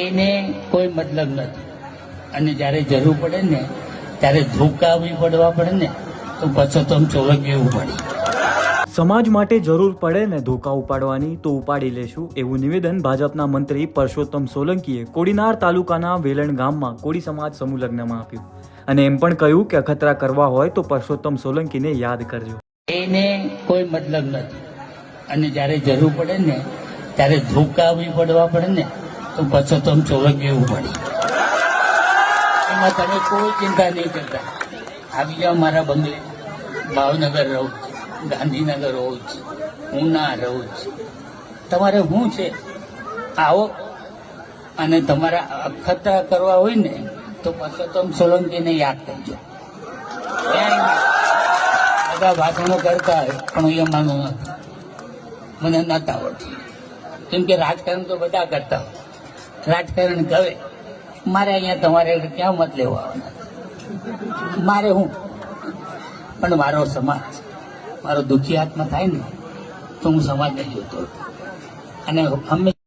એને કોઈ મતલબ નથી અને જ્યારે જરૂર પડે ને ત્યારે ધોકાવી પડવા પડે ને તો પરસોત્તમ સોલંકી પડે. સમાજ માટે જરૂર પડે ને ધોકા ઉપાડવાની તો ઉપાડી લેશું, એવું નિવેદન ભાજપના મંત્રી પરસોત્તમ સોલંકીએ કોડીનાર તાલુકાના વેલણ ગામમાં કોડી સમાજ સમૂહ લગ્નમાં આપ્યું અને એમ પણ કહ્યું કે અખતરા કરવા હોય તો પરસોત્તમ સોલંકીને યાદ કરજો. એને કોઈ મતલબ નથી અને જ્યારે જરૂર પડે ને ત્યારે ધોકાવી પડવા પડે ને તો પરસોત્તમ સોલંકી પડે. એમાં તમે કોઈ ચિંતા નહીં કરતા. આવી જાઓ મારા બંગલે. ભાવનગર રહું છું, ગાંધીનગર રહું છું, ઉના રહું છું. તમારે શું છે, આવો અને તમારા અખતરા કરવા હોય ને તો પરસોત્તમ સોલંકીને યાદ કરજો. બધા ભાષણો કરતા હોય પણ હું માનું નથી, મને નતા આવડતું. કેમ કે રાજકારણ તો બધા કરતા હોય, રાજકારણ કરે. મારે અહીંયા તમારે ક્યાં મત લેવો આવવાના? મારે હું પણ મારો સમાજ, મારો દુઃખી આત્મા થાય ને તો હું સમાજને જોતો અને હંમેશા